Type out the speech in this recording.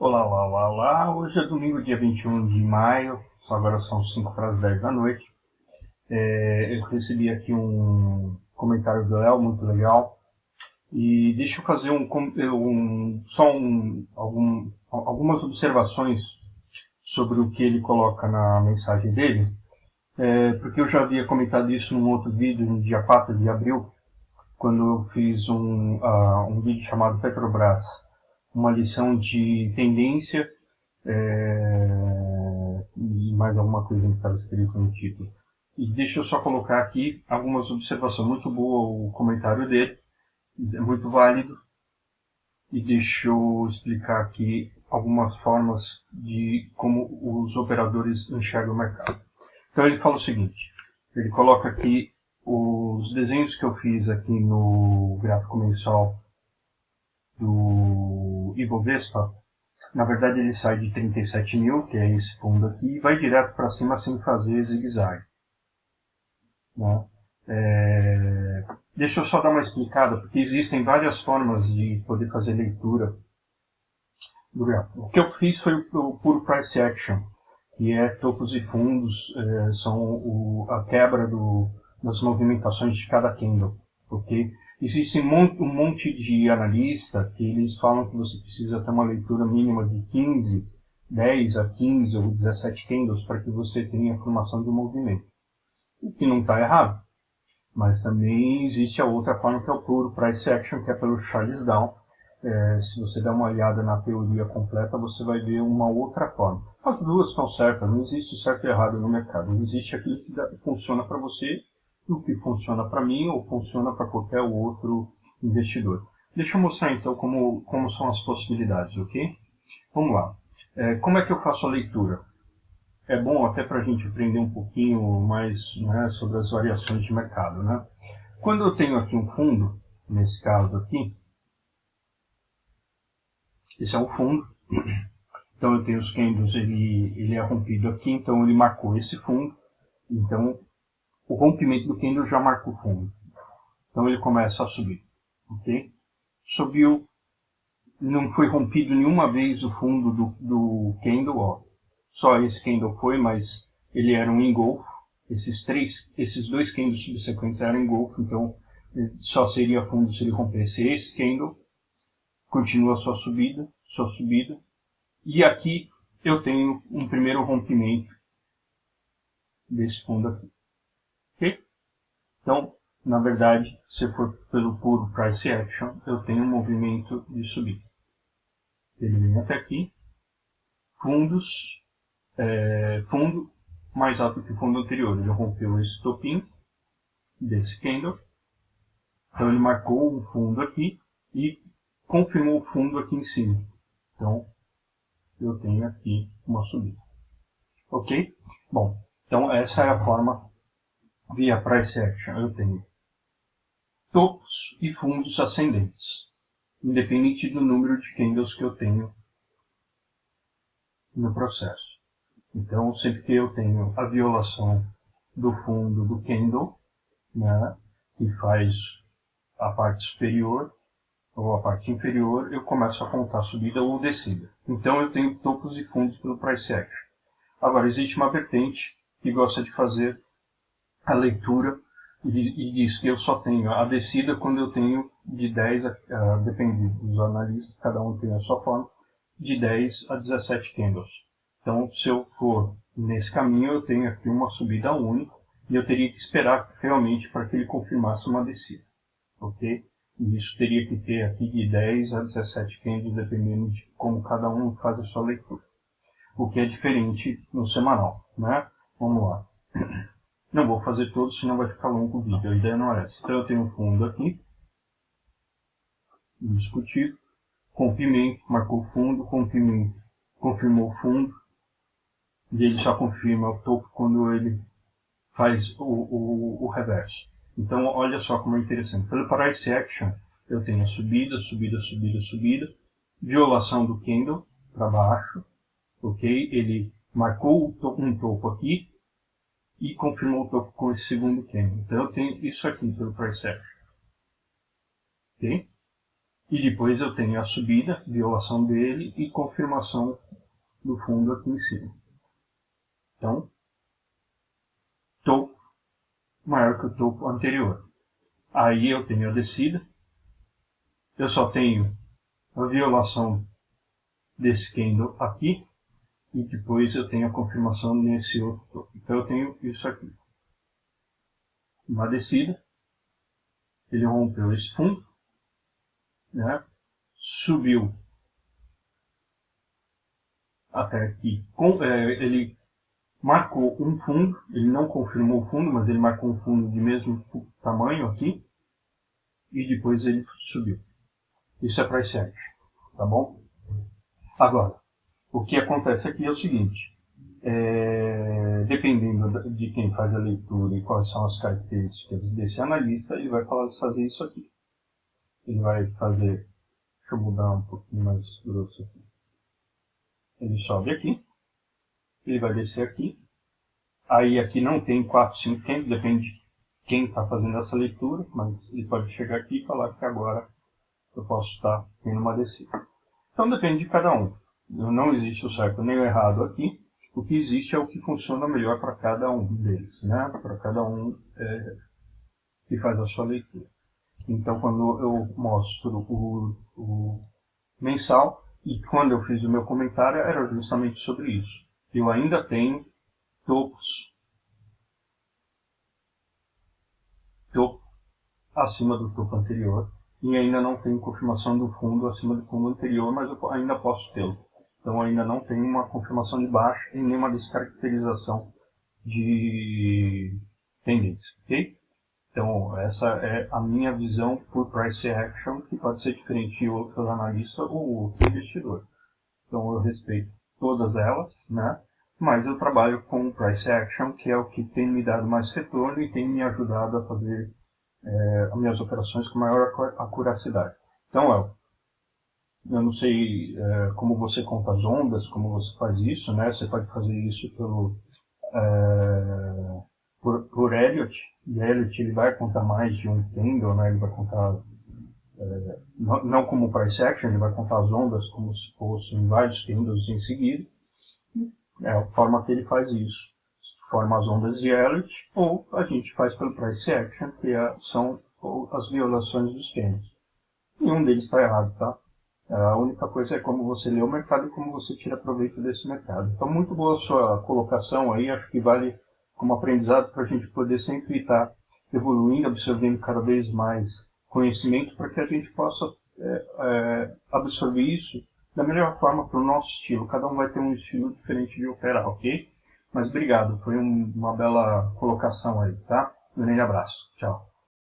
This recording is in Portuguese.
Olá, olá, olá, olá. Hoje é domingo, dia 21 de maio, agora são 5 para as 10 da noite. Eu recebi aqui um comentário do Léo, muito legal. E deixa eu fazer algumas observações sobre o que ele coloca na mensagem dele, porque eu já havia comentado isso num outro vídeo, no dia 4 de abril, quando eu fiz um vídeo chamado Petrobras, uma lição de tendência e mais alguma coisa que estava escrito no título. E deixa eu só colocar aqui algumas observações. Muito boa o comentário dele, é muito válido. E deixa eu explicar aqui algumas formas de como os operadores enxergam o mercado. Então ele fala o seguinte, ele coloca aqui os desenhos que eu fiz aqui no gráfico mensal do Ibovespa. Na verdade, ele sai de 37 mil, que é esse fundo aqui, e vai direto para cima sem fazer zigue-zague. Né? Deixa eu só dar uma explicada, porque existem várias formas de poder fazer leitura do gráfico. O que eu fiz foi o puro price action, que é topos e fundos, são a quebra das movimentações de cada candle. Okay? Existe um monte de analista que eles falam que você precisa ter uma leitura mínima de 10 a 15 ou 17 candles para que você tenha a formação de um movimento. O que não está errado. Mas também existe a outra forma que é o puro price action, que é pelo Charles Down. Se você der uma olhada na teoria completa, você vai ver uma outra forma. As duas estão certas, não existe certo e errado no mercado. Não existe aquilo que funciona para você e o que funciona para mim ou funciona para qualquer outro investidor. Deixa eu mostrar então como são as possibilidades, ok? Vamos lá. Como é que eu faço a leitura? É bom até para a gente aprender um pouquinho mais, né, sobre as variações de mercado, né? Quando eu tenho aqui um fundo, nesse caso aqui, esse é um fundo, então eu tenho os candles, ele é rompido aqui, então ele marcou esse fundo, então o rompimento do candle já marca o fundo, então ele começa a subir, ok? Subiu, não foi rompido nenhuma vez o fundo do candle, ó. Só esse candle foi, mas ele era um engolfo. Esses dois candles subsequentes eram engolfo, então só seria fundo se ele rompesse esse candle. Continua sua subida. E aqui eu tenho um primeiro rompimento desse fundo aqui. Ok? Então, na verdade, se for pelo puro price action, eu tenho um movimento de subida. Ele vem até aqui. Fundo mais alto que o fundo anterior. Ele rompeu esse topinho desse candle. Então ele marcou um fundo aqui e confirmou o fundo aqui em cima. Então eu tenho aqui uma subida. Ok? Bom, então essa é a forma via price action. Eu tenho topos e fundos ascendentes, independente do número de candles que eu tenho no processo. Então, sempre que eu tenho a violação do fundo do candle, né, que faz a parte superior ou a parte inferior, eu começo a contar subida ou descida. Então eu tenho topos e fundos pelo price action. Agora, existe uma vertente que gosta de fazer a leitura e diz que eu só tenho a descida quando eu tenho de 10 depende dos analistas, cada um tem a sua forma, de 10 a 17 candles. Então, se eu for nesse caminho, eu tenho aqui uma subida única e eu teria que esperar realmente para que ele confirmasse uma descida. Ok? E isso teria que ter aqui de 10 a 17 candles, dependendo de como cada um faz a sua leitura. O que é diferente no semanal, né? Vamos lá. Não vou fazer todos, senão vai ficar longo o vídeo. A ideia não é essa. Então eu tenho um fundo aqui, discutido, rompimento, marcou o fundo, rompimento, confirmou o fundo, e ele só confirma o topo quando ele faz o reverso. Então olha só como é interessante. Pelo price action, eu tenho a subida, violação do candle para baixo, ok? Ele marcou um topo aqui e confirmou o topo com esse segundo candle. Então eu tenho isso aqui pelo price action, ok? E depois eu tenho a subida, violação dele e confirmação do fundo aqui em cima. Então, topo maior que o topo anterior. Aí eu tenho a descida. Eu só tenho a violação desse candle aqui. E depois eu tenho a confirmação nesse outro topo. Então eu tenho isso aqui. Uma descida. Ele rompeu esse fundo. Né? Subiu até aqui. Ele marcou um fundo. Ele não confirmou o fundo, mas ele marcou um fundo de mesmo tamanho aqui. E depois ele subiu. Isso é price action. Tá bom? Agora, o que acontece aqui é o seguinte. Dependendo de quem faz a leitura e quais são as características desse analista, ele vai fazer isso aqui. Ele vai fazer, deixa eu mudar um pouquinho mais grosso aqui. Ele sobe aqui, ele vai descer aqui. Aí aqui não tem 4, 5 candles, depende de quem está fazendo essa leitura, mas ele pode chegar aqui e falar que agora eu posso estar tendo uma descida. Então depende de cada um. Não existe o certo nem o errado aqui. O que existe é o que funciona melhor para cada um deles, né? Para cada um que faz a sua leitura. Então, quando eu mostro o mensal, e quando eu fiz o meu comentário, era justamente sobre isso. Eu ainda tenho topo acima do topo anterior, e ainda não tenho confirmação do fundo acima do fundo anterior, mas eu ainda posso tê-lo. Então ainda não tem uma confirmação de baixa e nenhuma descaracterização de tendência, ok? Então essa é a minha visão por price action, que pode ser diferente de outros analistas ou outro investidor. Então eu respeito todas elas, né? Mas eu trabalho com price action, que é o que tem me dado mais retorno e tem me ajudado a fazer as minhas operações com maior acuracidade. Então, eu não sei como você conta as ondas, como você faz isso, né? Você pode fazer isso por Elliott. E Elliott ele vai contar mais de um candle, né? Ele vai contar não como price action, ele vai contar as ondas como se fossem vários candles em seguida. É a forma que ele faz isso. Forma as ondas de Elliott, ou a gente faz pelo price action, que são as violações dos candles. Nenhum deles está errado, tá? A única coisa é como você lê o mercado e como você tira proveito desse mercado. Então, muito boa a sua colocação aí. Acho que vale como aprendizado para a gente poder sempre estar evoluindo, absorvendo cada vez mais conhecimento para que a gente possa absorver isso da melhor forma para o nosso estilo. Cada um vai ter um estilo diferente de operar, ok? Mas obrigado, foi uma bela colocação aí, tá? Um grande abraço. Tchau.